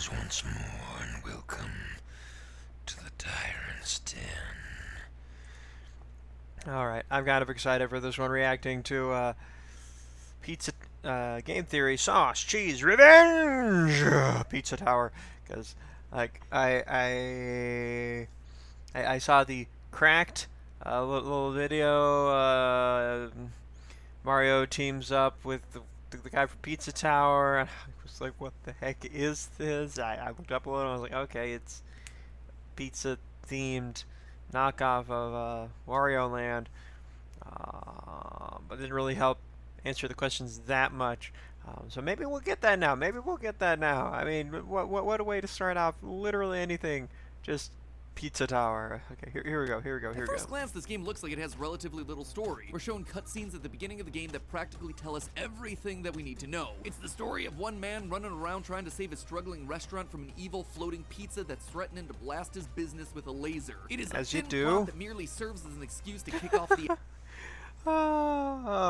Greetings once more and welcome to the Tyrant-Den. Alright, I'm kind of excited for this one, reacting to Pizza Game Theory Sauce Cheese Revenge Pizza Tower, because like I saw the cracked little video. Mario teams up with the guy from Pizza Tower, and I was like, what the heck is this? I looked up a little and I was like, okay, it's pizza themed knockoff of Wario Land, but didn't really help answer the questions that much. So maybe we'll get that now. Maybe we'll get that now. I mean, what a way to start off literally anything. Just Pizza Tower. Okay, here we go. At first glance, this game looks like it has relatively little story. We're shown cutscenes at the beginning of the game that practically tell us everything that we need to know. It's the story of one man running around trying to save his struggling restaurant from an evil floating pizza that's threatening to blast his business with a laser. It is a thin plot that merely serves as an excuse to kick off the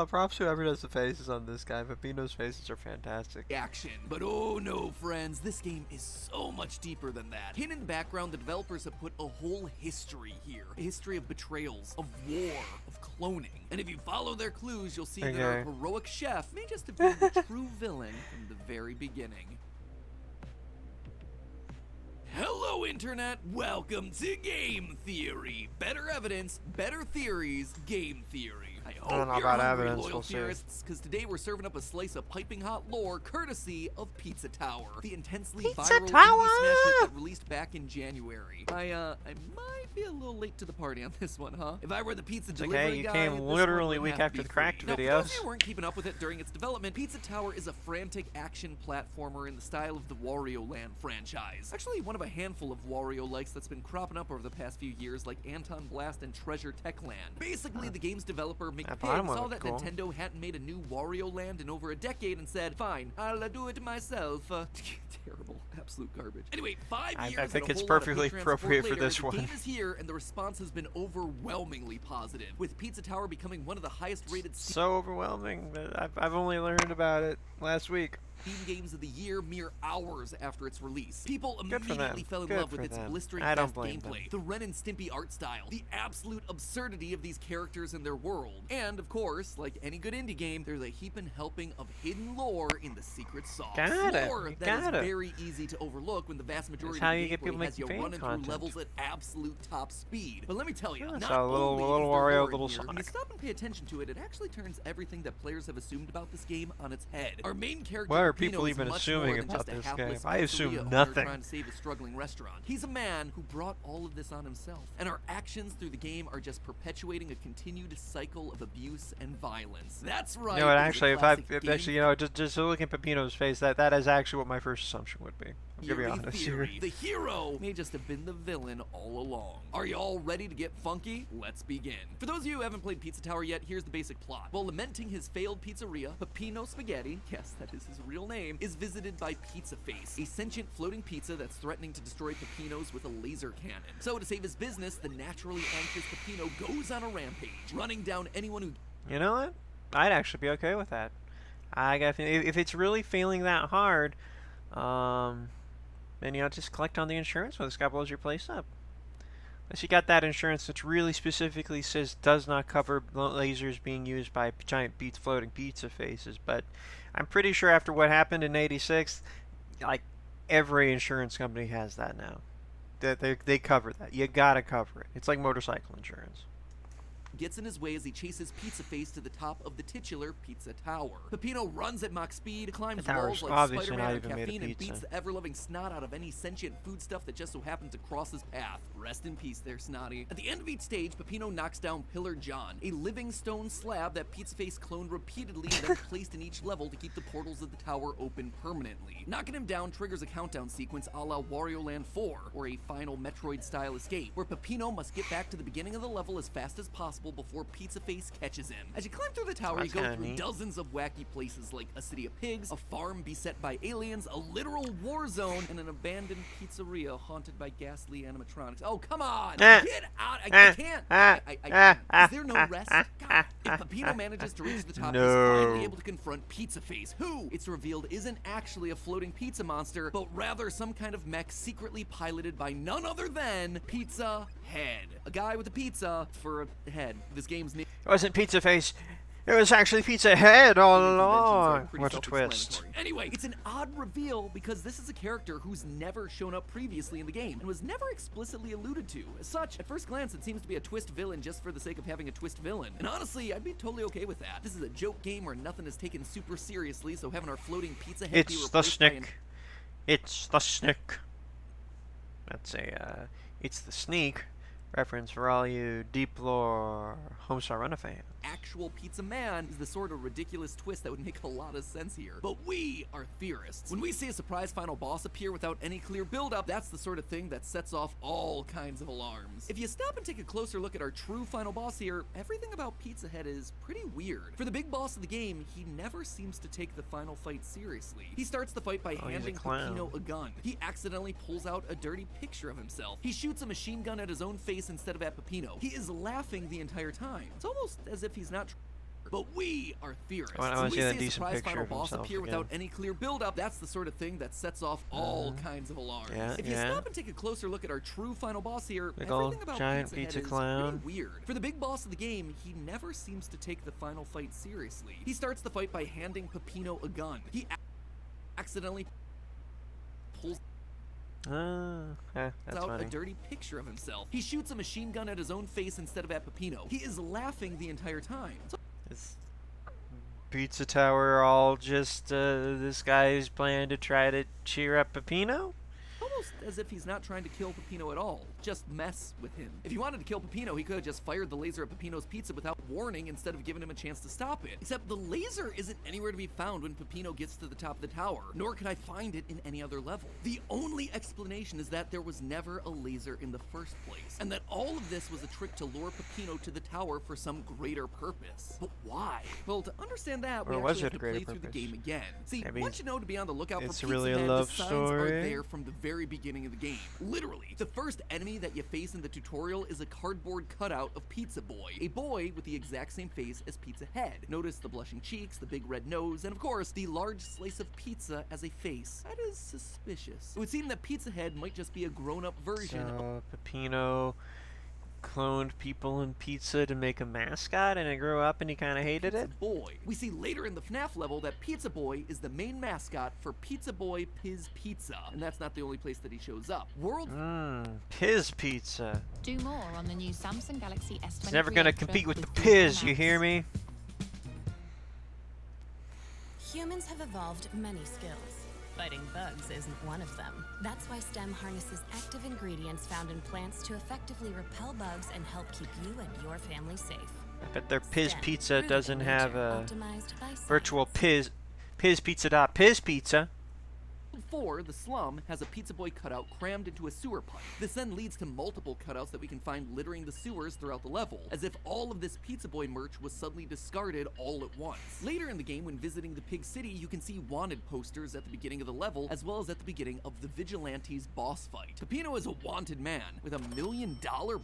props to whoever does the faces on this guy. Peppino's faces are fantastic. Action. But oh no, friends, this game is so much deeper than that. Hidden in the background, the developers have put a whole history here. A history of betrayals, of war, of cloning. And if you follow their clues, you'll see that our heroic chef may just have been the true villain from the very beginning. Hello, Internet! Welcome to Game Theory. Better evidence, better theories, Game Theory. I hope you're hungry, loyal theorists, because today we're serving up a slice of piping hot lore courtesy of Pizza Tower, the intensely viral indie smash hit that released back in January. I might be a little late to the party on this one, huh? If I were the pizza delivery guy, you came literally a week after the cracked videos. For those of you who weren't keeping up with it during its development, Pizza Tower is a frantic action platformer in the style of the Wario Land franchise. Actually, one of a handful of Wario-likes that's been cropping up over the past few years, like Anton Blast and Treasure Tech Land. Basically, the game's developer saw that Nintendo hadn't made a new Wario Land in over a decade and said, fine, I'll do it myself. Terrible. Absolute garbage. Anyway, 5 years I think it's perfectly appropriate for this one. The game is here, and the response has been overwhelmingly positive, with Pizza Tower becoming one of the highest rated so overwhelming that I've only learned about it last week. Steam Games of the Year mere hours after its release. People immediately fell in love with its blistering fast gameplay, the Ren and Stimpy art style, the absolute absurdity of these characters and their world. And, of course, like any good indie game, there's a heaping helping of hidden lore in the secret sauce. Lore that is very easy to overlook when the vast majority of the gameplay has you running through levels at absolute top speed. But let me tell you, not only is there lore in here, when you stop and pay attention to it, it actually turns everything that players have assumed about this game on its head. Our main character, are people even assuming about this game? I assume nothing. Trying to save a struggling restaurant. He's a man who brought all of this on himself, and our actions through the game are just perpetuating a continued cycle of abuse and violence. That's right. You know what? Actually, just looking at Peppino's face, that is actually what my first assumption would be. To be honest here. The hero may just have been the villain all along. Are you all ready to get funky? Let's begin. For those of you who haven't played Pizza Tower yet, here's the basic plot. While lamenting his failed pizzeria, Peppini Spegehtti, yes, that is his real name, is visited by Pizza Face, a sentient floating pizza that's threatening to destroy Peppino's with a laser cannon. So to save his business, the naturally anxious Peppino goes on a rampage, running down anyone who... You know what? I'd actually be okay with that. If it's really failing that hard, then, you know, just collect on the insurance when this guy blows your place up. Unless you got that insurance that really specifically says does not cover lasers being used by giant floating pizza faces. But I'm pretty sure after what happened in '86, like, every insurance company has that now. They cover that. You gotta cover it. It's like motorcycle insurance. Gets in his way as he chases Pizza Face to the top of the titular Pizza Tower. Peppino runs at Mach speed, climbs walls like Spider-Man on caffeine, and beats the ever-loving snot out of any sentient foodstuff that just so happens to cross his path. Rest in peace there, Snotty. At the end of each stage, Peppino knocks down Pillar John, a living stone slab that Pizza Face cloned repeatedly and then placed in each level to keep the portals of the tower open permanently. Knocking him down triggers a countdown sequence a la Wario Land 4, or a final Metroid-style escape, where Peppino must get back to the beginning of the level as fast as possible possible before Pizza Face catches him. As you climb through the tower, you go through dozens of wacky places like a city of pigs, a farm beset by aliens, a literal war zone, and an abandoned pizzeria haunted by ghastly animatronics. Oh, come on! Get out! I can't! I can't. Is there no rest? God, if Peppino manages to reach the top, he's finally able to confront Pizza Face, who, it's revealed, isn't actually a floating pizza monster, but rather some kind of mech secretly piloted by none other than Pizza Head. A guy with a pizza for a head. This game's name... It wasn't Pizza Face. It was actually Pizza Head all along. What a twist. Anyway, it's an odd reveal because this is a character who's never shown up previously in the game and was never explicitly alluded to. As such, at first glance, it seems to be a twist villain just for the sake of having a twist villain. And honestly, I'd be totally okay with that. This is a joke game where nothing is taken super seriously, so having our floating Pizza Head be replaced by It's the Snick. That's a, it's the Sneak reference for all you deep lore Homestar Runner fans. Actual pizza man is the sort of ridiculous twist that would make a lot of sense here. But we are theorists. When we see a surprise final boss appear without any clear build-up, that's the sort of thing that sets off all kinds of alarms. If you stop and take a closer look at our true final boss here, everything about Pizza Head is pretty weird. For the big boss of the game, he never seems to take the final fight seriously. He starts the fight by handing Peppino a gun. He accidentally pulls out a dirty picture of himself. He shoots a machine gun at his own face instead of at Peppino. He is laughing the entire time. It's almost as if he's not. But we are theorists. I want to see a decent surprise final boss appear without any clear build-up, that's the sort of thing that sets off all kinds of alarms. If you stop and take a closer look at our true final boss here, everything about giant Pizza Head pizza clown. is pretty weird. For the big boss of the game, he never seems to take the final fight seriously. He starts the fight by handing Peppino a gun. He accidentally pulls that's out funny. a dirty picture of himself. He shoots a machine gun at his own face instead of at Peppino. He is laughing the entire time. Is Pizza Tower all just this guy's plan to try to cheer up Peppino? Almost as if he's not trying to kill Peppino at all, just mess with him. If he wanted to kill Peppino, he could have just fired the laser at Peppino's pizza without warning instead of giving him a chance to stop it. Except the laser isn't anywhere to be found when Peppino gets to the top of the tower, nor could I find it in any other level. The only explanation is that there was never a laser in the first place, and that all of this was a trick to lure Peppino to the tower for some greater purpose. But why? Well, to understand that, we actually have to play through the game again. See, once you know to be on the lookout for Pizza Head, the signs are there from the very beginning of the game. Literally, the first enemy that you face in the tutorial is a cardboard cutout of Pizza Boy, a boy with the exact same face as Pizza Head. Notice the blushing cheeks, the big red nose, and of course, the large slice of pizza as a face. That is suspicious. It would seem that Pizza Head might just be a grown-up version of Peppino cloned people in pizza to make a mascot, and it grew up and he kind of hated it? Boy. We see later in the FNAF level that Pizza Boy is the main mascot for Pizza Boy Pizz Pizza, and that's not the only place that he shows up. Pizz Pizza. Do more on the new Samsung Galaxy S23. It's never gonna compete with the Pizz, you hear me? Humans have evolved many skills. Fighting bugs isn't one of them. That's why STEM harnesses active ingredients found in plants to effectively repel bugs and help keep you and your family safe. But their Pizz STEM, Pizza doesn't have a optimized by virtual science. Pizz Pizza. 4, the slum has a Pizza Boy cutout crammed into a sewer pipe. This then leads to multiple cutouts that we can find littering the sewers throughout the level, as if all of this Pizza Boy merch was suddenly discarded all at once. Later in the game, when visiting the Pig City, you can see wanted posters at the beginning of the level, as well as at the beginning of the Vigilantes boss fight. Peppino is a wanted man, with $1 million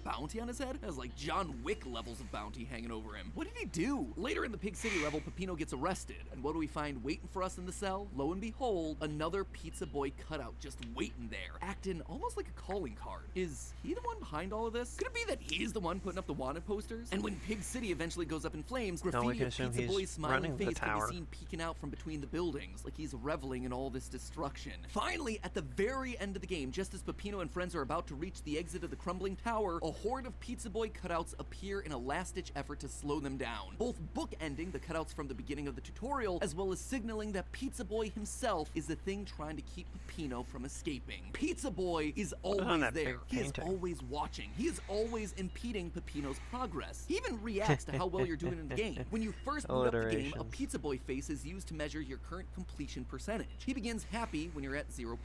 bounty on his head. That was like John Wick levels of bounty hanging over him. What did he do? Later in the Pig City level, Peppino gets arrested, and what do we find waiting for us in the cell? Lo and behold, another Pizza Boy cutout just waiting there, acting almost like a calling card. Is he the one behind all of this? Could it be that he's the one putting up the wanted posters? And when Pig City eventually goes up in flames, graffiti of Pizza Boy's smiling face can be seen peeking out from between the buildings, like he's reveling in all this destruction. Finally, at the very end of the game, just as Peppino and friends are about to reach the exit of the crumbling tower, a horde of Pizza Boy cutouts appear in a last-ditch effort to slow them down, both bookending the cutouts from the beginning of the tutorial, as well as signaling that Pizza Boy himself is the thing trying trying to keep Peppino from escaping. Pizza Boy is always there. He is always watching. He is always impeding Peppino's progress. He even reacts to how well you're doing in the game. When you first boot up the game, a Pizza Boy face is used to measure your current completion percentage. He begins happy when you're at 0%,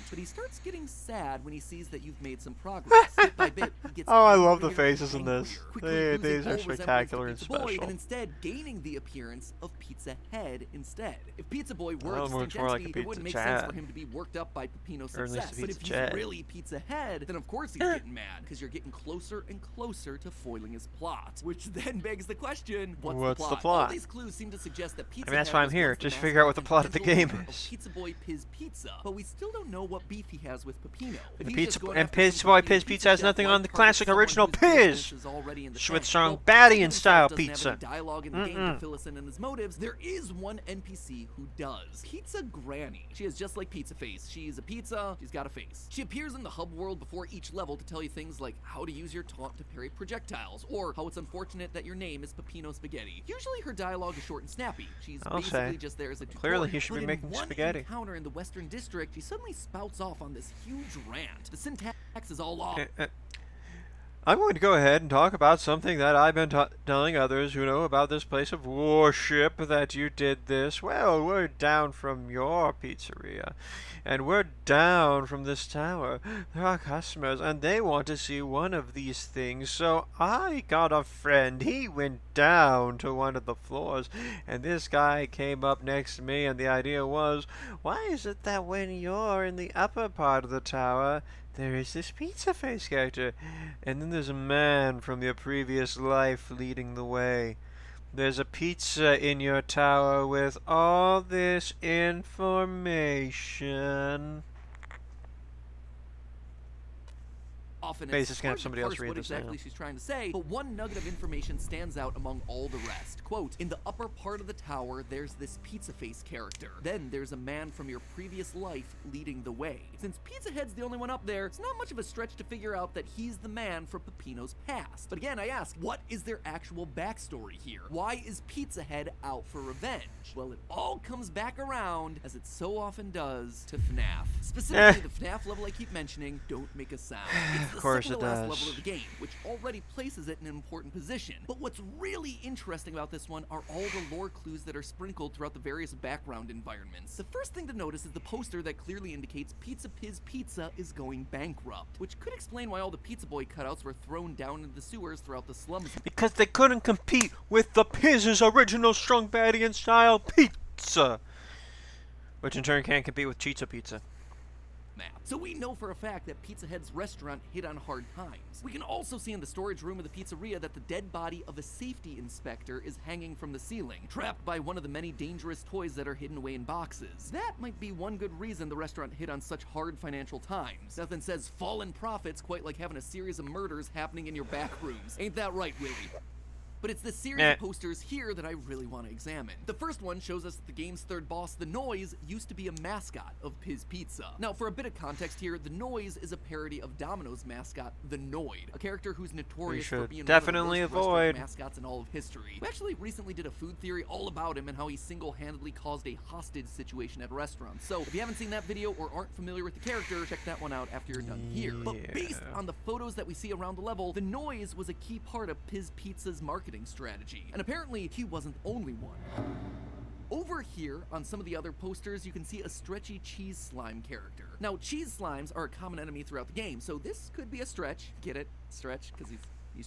but he starts getting sad when he sees that you've made some progress. Bit by bit, he gets I love the faces in this. These are spectacular and special. And instead gaining the appearance of Pizza Head instead. If Pizza Boy works more like a it pizza wouldn't make chat. sense for him to be worked up by Peppino's Or at least success. a But pizza if chat. he's really Pizza Head, then of course he's getting mad, because you're getting closer and closer to foiling his plot. Which then begs the question, what's the plot? All these clues seem to suggest that Pizza Head that's why I'm was here, once the just figure out what the plot of the game owner is. Pizza Boy Pizz Pizza, but we still don't know what beef he has with Peppino. If The he's pizza just going and after Pizza some Boy Peppino Pizz Pizza has chef nothing like on the target classic someone original whose business Pizz. is already in the With tank. Strongbadian Pizza style doesn't have pizza. any dialogue in the game to fill us in on his motives. There is one NPC who does. Pizza Granny. She is just like Pizza Face. She's a pizza, she's got a face. She appears in the hub world before each level to tell you things like how to use your taunt to parry projectiles, or how it's unfortunate that your name is Peppino Spegehtti. Usually her dialogue is short and snappy. She's basically just there as a tutorial. Clearly he should be making spaghetti. In one encounter in the Western District, she suddenly spouts off on this huge rant. The syntax is all off. I'm going to go ahead and talk about something that I've been telling others who know about this place of worship, that you did this. Well, we're down from your pizzeria, and we're down from this tower. There are customers, and they want to see one of these things, so I got a friend. He went down to one of the floors, and this guy came up next to me, and the idea was, why is it that when you're in the upper part of the tower, there is this pizza face character, and then there's a man from your previous life leading the way. There's a pizza in your tower with all this information. Often Basis it's can have hard to somebody else parse read what this exactly now. she's trying to say, but one nugget of information stands out among all the rest. Quote, in the upper part of the tower, there's this Pizza Face character. Then there's a man from your previous life leading the way. Since Pizza Head's the only one up there, it's not much of a stretch to figure out that he's the man from Peppino's past. But again, I ask, what is their actual backstory here? Why is Pizza Head out for revenge? Well, it all comes back around, as it so often does, to FNAF. Specifically, the FNAF level I keep mentioning, Don't Make a Sound. It's the second to last level of the game, which already places it in an important position. But what's really interesting about this one are all the lore clues that are sprinkled throughout the various background environments. The first thing to notice is the poster that clearly indicates Pizza Pizz Pizza is going bankrupt, which could explain why all the Pizza Boy cutouts were thrown down into the sewers throughout the slums. Because they couldn't compete with the Pizz's original Strongbadian style pizza, which in turn can't compete with Cheetah Pizza. Map. So we know for a fact that Pizza Head's restaurant hit on hard times. We can also see in the storage room of the pizzeria that the dead body of a safety inspector is hanging from the ceiling, trapped by one of the many dangerous toys that are hidden away in boxes. That might be one good reason the restaurant hit on such hard financial times. Nothing says fallen profits quite like having a series of murders happening in your back rooms. Ain't that right, Willie? But it's this series of posters here that I really want to examine. The first one shows us that the game's third boss, the Noise, used to be a mascot of Pizz Pizza. Now, for a bit of context here, the Noise is a parody of Domino's mascot, the Noid, a character who's notorious for being definitely one of the worst restaurant avoid mascots in all of history. We actually recently did a food theory all about him and how he single-handedly caused a hostage situation at restaurants. So, if you haven't seen that video or aren't familiar with the character, check that one out after you're done here. But based on the photos that we see around the level, the Noise was a key part of Pizz Pizza's marketing strategy, and apparently he wasn't the only one. Over here, on some of the other posters, you can see a stretchy cheese slime character. Now, cheese slimes are a common enemy throughout the game, so this could be a stretch. Get it? Stretch, because he's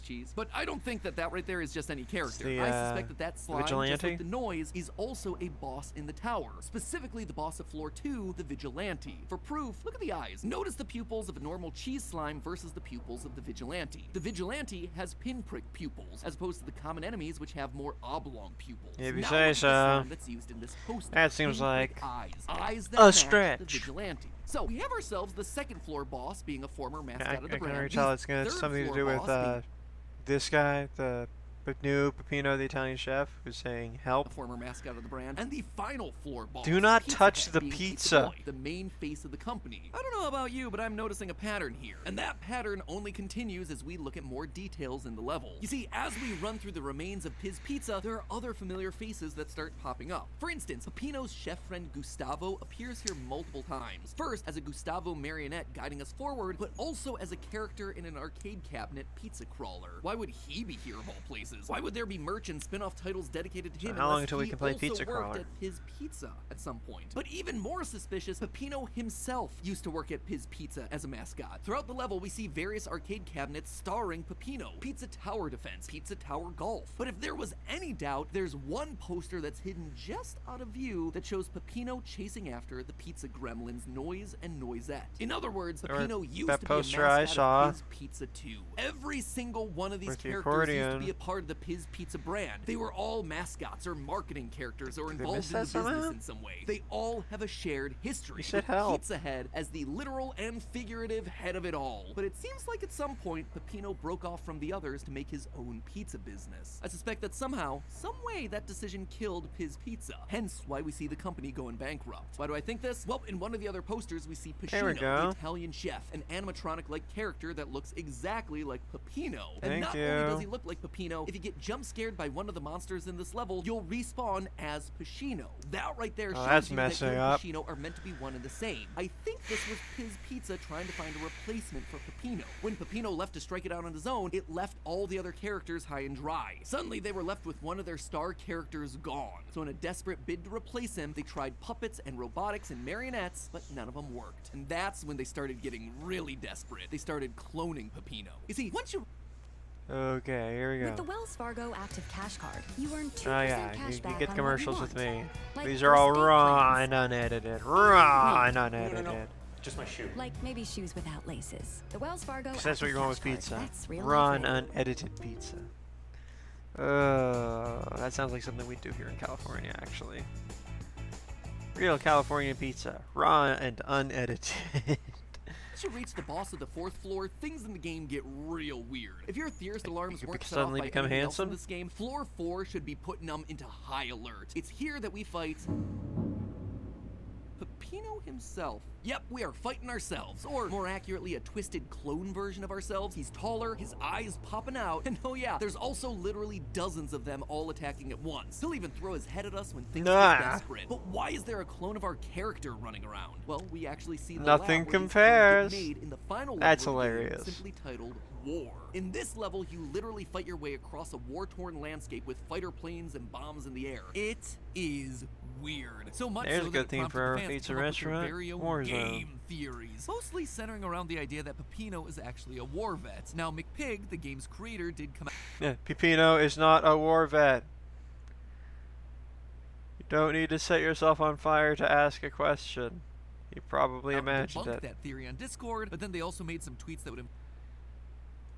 cheese. But I don't think that that right there is just any character. I suspect that that slime, just like the Noise, is also a boss in the tower. Specifically, the boss of floor 2, the Vigilante. For proof, look at the eyes. Notice the pupils of a normal cheese slime versus the pupils of the Vigilante. The Vigilante has pinprick pupils, as opposed to the common enemies, which have more oblong pupils. If you now, say so. That's used in this poster. That seems like eyes that a match stretch. the Vigilante. So we have ourselves the second floor boss being a former mascot of the brand. I can already tell it's gonna have something to do with this guy, the But new Peppino, the Italian chef, who's saying help. A former mascot of the brand, and the final floor boss. Do not Pizza touch Head the being pizza. Boy, the main face of the company. I don't know about you, but I'm noticing a pattern here. And that pattern only continues as we look at more details in the level. You see, as we run through the remains of Pizz Pizza, there are other familiar faces that start popping up. For instance, Peppino's chef friend Gustavo appears here multiple times. First, as a Gustavo marionette guiding us forward, but also as a character in an arcade cabinet pizza crawler. Why would he be here of all places? Why would there be merch and spin-off titles dedicated to him? How long unless until we he can play also Pizza worked Crawler? At Pizz Pizza at some point. But even more suspicious, Peppino himself used to work at Pizz Pizza as a mascot. Throughout the level, we see various arcade cabinets starring Peppino. Pizza Tower Defense, Pizza Tower Golf. But if there was any doubt, there's one poster that's hidden just out of view that shows Peppino chasing after the pizza gremlins Noise and Noisette. In other words, Peppino used that to be a poster I mascot saw of Pizz Pizza 2. Every single one of these with the characters used to accordion. be a part of the Pizz Pizza brand. They were all mascots or marketing characters or Did they involved miss in the that business somehow? in some way. They all have a shared history. You said with help. Pizza Head as the literal and figurative head of it all. But it seems like at some point, Peppino broke off from the others to make his own pizza business. I suspect that somehow, some way, that decision killed Pizz Pizza. Hence why we see the company going bankrupt. Why do I think this? Well, in one of the other posters, we see There we Pacino, go. the Italian chef, an animatronic-like character that looks exactly like Peppino. And Thank not you. only does he look like Peppino, if you get jump scared by one of the monsters in this level, you'll respawn as Pacino. That right there shows that's you messing that you up. and Pacino are meant to be one and the same. I think this was Pizz Pizza trying to find a replacement for Peppino. When Peppino left to strike it out on his own, it left all the other characters high and dry. Suddenly, they were left with one of their star characters gone. So in a desperate bid to replace him, they tried puppets and robotics and marionettes, but none of them worked. And that's when they started getting really desperate. They started cloning Peppino. You see, once you Okay, here we With the go. Wells Fargo Active Cash Card, you earn 2% Oh yeah, cash you back get on commercials what with you me. want. Like These are all estate raw plans. and unedited. Raw and unedited. Just my shoe. Like maybe shoes without laces. The Wells Fargo Because that's what Active you're going with Cash pizza. Card. That's real Raw life and living. unedited pizza. That sounds like something we do here in California, actually. Real California pizza. Raw and unedited. Once you reach the boss of the 4th floor, things in the game get real weird. If your theorist alarms You weren't could set off suddenly by become anything else in handsome? this game, floor 4 should be putting them into high alert. It's here that we fight Peppino himself. Yep, we are fighting ourselves, or more accurately, a twisted clone version of ourselves. He's taller, his eyes popping out, and oh yeah, there's also literally dozens of them all attacking at once. He'll even throw his head at us when things Nah. get desperate. But why is there a clone of our character running around? Well, we actually see the Nothing lab where these clones compares. get made in the final That's level of the game, hilarious. simply titled War. In this level, you literally fight your way across a war-torn landscape with fighter planes and bombs in the air. It is weird. So much There's so a that good it theme prompted for our the fans to pizza come up with their restaurant, very own Warzone. game theories, mostly centering around the idea that Peppino is actually a war vet. Now, McPig, the game's creator, did come out Yeah, Peppino is not a war vet. You don't need to set yourself on fire to ask a question. You probably and imagined debunked it. that theory on Discord, but then they also made some tweets that would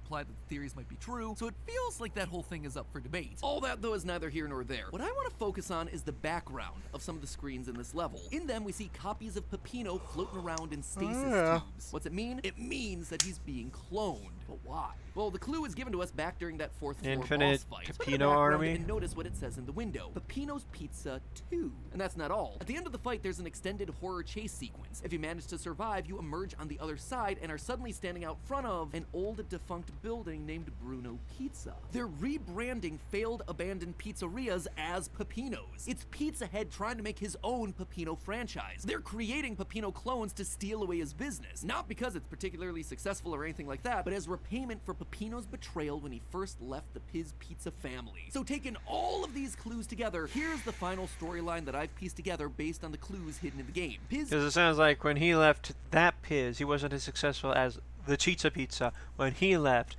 imply that the theories might be true, so it feels like that whole thing is up for debate. All that, though, is neither here nor there. What I want to focus on is the background of some of the screens in this level. In them, we see copies of Peppino floating around in stasis tubes. What's it mean? It means that he's being cloned. But why? Well, the clue is given to us back during that 4th floor Infinite boss fight. Look at the Peppino background army? And notice what it says in the window. Peppino's Pizza 2. And that's not all. At the end of the fight, there's an extended horror chase sequence. If you manage to survive, you emerge on the other side and are suddenly standing out front of an old defunct building named Bruno Pizza. They're rebranding failed abandoned pizzerias as Peppino's. It's Pizza Head trying to make his own Peppino franchise. They're creating Peppino clones to steal away his business. Not because it's particularly successful or anything like that, but as repayment for Peppino's betrayal when he first left the Pizz Pizza family. So taking all of these clues together, here's the final storyline that I've pieced together based on the clues hidden in the game. Pizz Because it sounds like when he left that Pizz, he wasn't as successful as the Pizza. When he left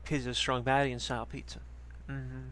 Pizz's Strongbadian style pizza.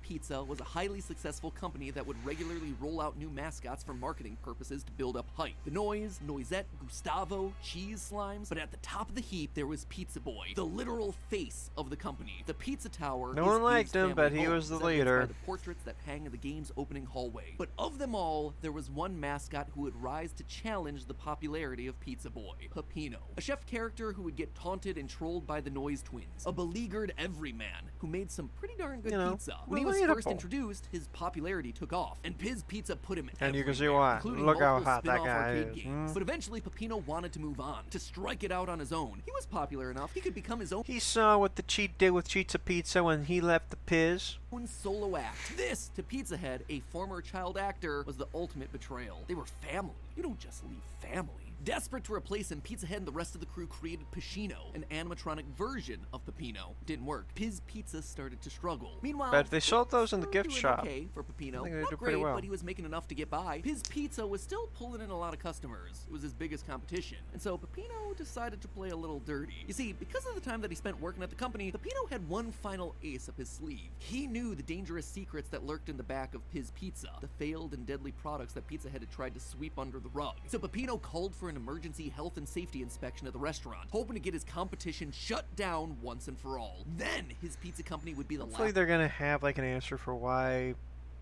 Pizza was a highly successful company that would regularly roll out new mascots for marketing purposes to build up hype. The Noise, Noisette, Gustavo, Cheese Slimes, but at the top of the heap there was Pizza Boy, the literal face of the company. The Pizza Tower no one liked him, but he was the leader. By the portraits that hang in the game's opening hallway. But of them all, there was one mascot who would rise to challenge the popularity of Pizza Boy, Peppino, a chef character who would get taunted and trolled by the Noise twins, a beleaguered everyman who made some pretty darn good pizza. When he was first introduced, his popularity took off, and Pizz Pizza put him and you can see why. Look how hot that guy is. Games. But eventually, Peppino wanted to move on, to strike it out on his own. He was popular enough, he could become his own. He saw what the cheat did with Cheats of Pizza when he left the Pizz. Solo act. This, to Pizza Head, a former child actor, was the ultimate betrayal. They were family. You don't just leave family. Desperate to replace him, Pizza Head and the rest of the crew created Pacino, an animatronic version of Peppino. Didn't work. Pizz Pizza started to struggle. Meanwhile, but they sold those in the gift shop. Okay for Peppino. I think they Not did great, pretty well. But he was making enough to get by. Pizz Pizza was still pulling in a lot of customers. It was his biggest competition. And so Peppino decided to play a little dirty. You see, because of the time that he spent working at the company, Peppino had one final ace up his sleeve. He knew the dangerous secrets that lurked in the back of Pizz Pizza, the failed and deadly products that Pizza Head had tried to sweep under the rug. So Peppino called for an emergency health and safety inspection at the restaurant, hoping to get his competition shut down once and for all. Then his pizza company would be the last. Hopefully they're gonna have like an answer for why,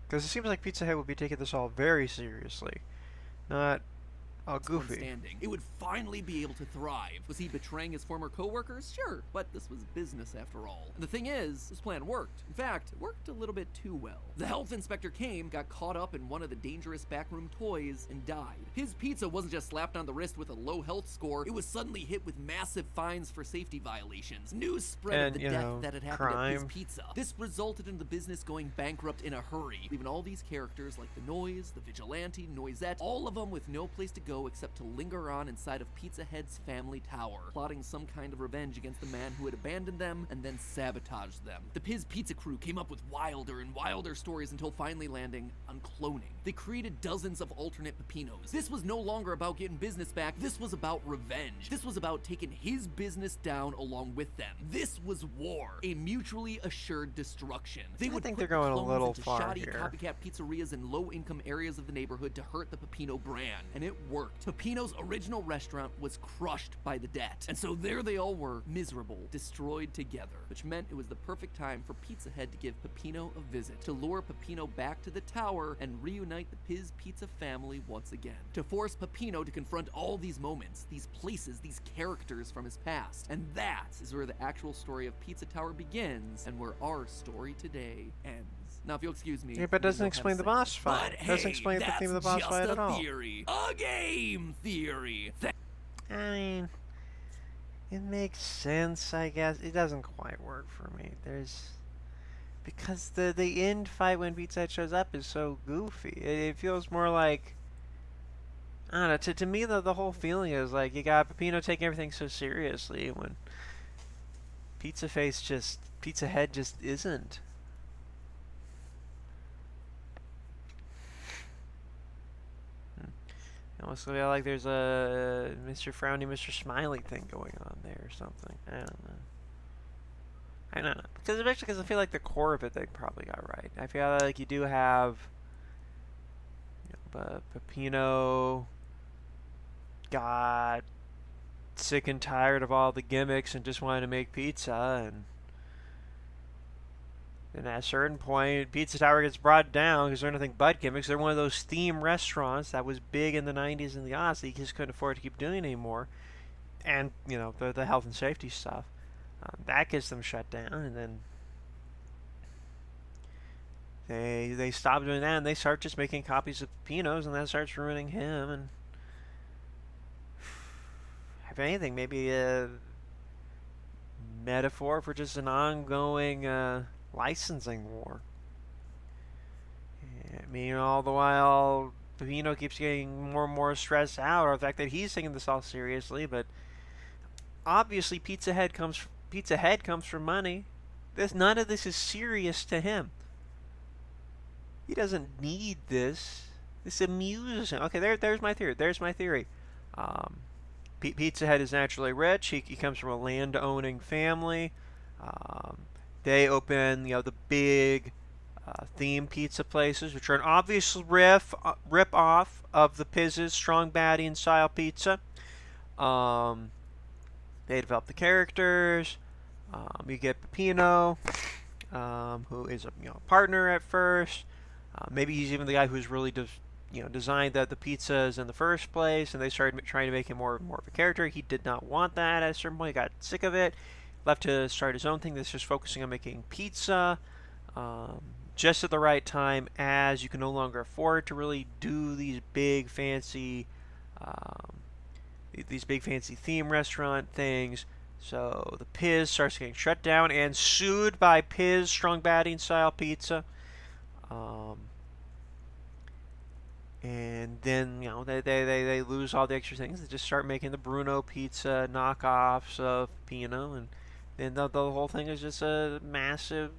because it seems like Pizza Hut would be taking this all very seriously, not all goofy. It would finally be able to thrive. Was he betraying his former co-workers? Sure, but this was business after all. And the thing is, his plan worked. In fact, it worked a little bit too well. The health inspector came, got caught up in one of the dangerous backroom toys, and died. His pizza wasn't just slapped on the wrist with a low health score, it was suddenly hit with massive fines for safety violations. News spread of the death that had happened at his pizza. This resulted in the business going bankrupt in a hurry, leaving all these characters like the Noise, the Vigilante, Noisette, all of them with no place to go except to linger on inside of Pizza Head's family tower, plotting some kind of revenge against the man who had abandoned them and then sabotaged them. The Pizz Pizza crew came up with wilder and wilder stories until finally landing on cloning. They created dozens of alternate Peppinos. This was no longer about getting business back, this was about revenge. This was about taking his business down along with them. This was war, a mutually assured destruction. They would think put they're going a clones little into far shoddy here. copycat pizzerias in low-income areas of the neighborhood to hurt the Peppino brand, and it worked. Peppino's original restaurant was crushed by the debt, and so there they all were, miserable, destroyed together, which meant it was the perfect time for Pizza Head to give Peppino a visit, to lure Peppino back to the tower and reunite the Pizz Pizza family once again, to force Peppino to confront all these moments, these places, these characters from his past. And that is where the actual story of Pizza Tower begins, and where our story today ends. Now, if you'll excuse me. Yeah, but it doesn't explain the boss fight. It doesn't explain the theme of the boss fight at all. Theory. A game theory. I mean, it makes sense, I guess. It doesn't quite work for me. Because the end fight when Pizza Hut shows up is so goofy. It feels more like, I don't know, to me the whole feeling is like you got Peppino taking everything so seriously when Pizza Head just isn't. It almost feel like there's a Mr. Frowny, Mr. Smiley thing going on there or something. I don't know. Because I feel like the core of it they probably got right. I feel like you do have Peppino got sick and tired of all the gimmicks and just wanted to make pizza, and at a certain point, Pizza Tower gets brought down because they're nothing but gimmicks. They're one of those theme restaurants that was big in the 90s and the aughts that you just couldn't afford to keep doing anymore. And, the health and safety stuff. That gets them shut down, and then they stop doing that, and they start just making copies of Peppino's, and that starts ruining him. And if anything, maybe a metaphor for just an ongoing licensing war. I mean, all the while, Peppino keeps getting more and more stressed out over the fact that he's taking this all seriously, but obviously Pizza Head comes from money. None of this is serious to him. He doesn't need this. This amuses him. Okay, there's my theory. Pizza Head is naturally rich. He comes from a land-owning family. They open, the big theme pizza places, which are an obvious rip-off of the Pizz's Strongbadian style pizza. They develop the characters. You get Peppino, who is a partner at first. Maybe he's even the guy who's really designed the pizzas in the first place, and they started trying to make him more of a character. He did not want that at a certain point. He got sick of it, left to start his own thing that's just focusing on making pizza, just at the right time, as you can no longer afford to really do these big fancy theme restaurant things. So the Pizz starts getting shut down and sued by Pizz Strongbadian style pizza. And then, they lose all the extra things. They just start making the Bruno pizza knockoffs of Pino, and then the whole thing is just a massive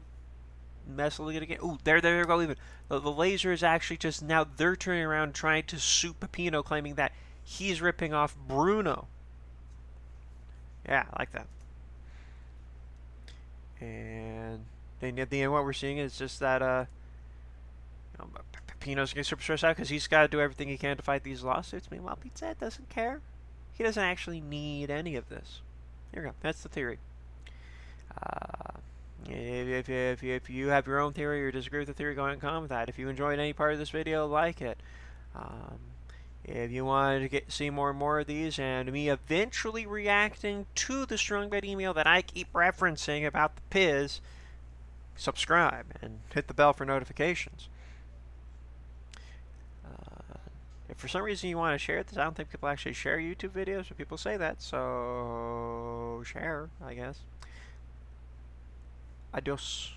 mess of again. Ooh, there we go. Even the laser is actually just now they're turning around trying to sue Peppino, claiming that he's ripping off Bruno. Yeah, I like that. And then at the end, what we're seeing is just that Peppino's getting super stressed out because he's got to do everything he can to fight these lawsuits. Meanwhile, Pizza doesn't care. He doesn't actually need any of this. Here we go. That's the theory. If you have your own theory or disagree with the theory, go ahead and comment with that. If you enjoyed any part of this video, like it. If you wanted to see more and more of these, and me eventually reacting to the Strongbad email that I keep referencing about the Pizz, subscribe and hit the bell for notifications. If for some reason you want to share this, I don't think people actually share YouTube videos, but people say that, so share, I guess. Adios.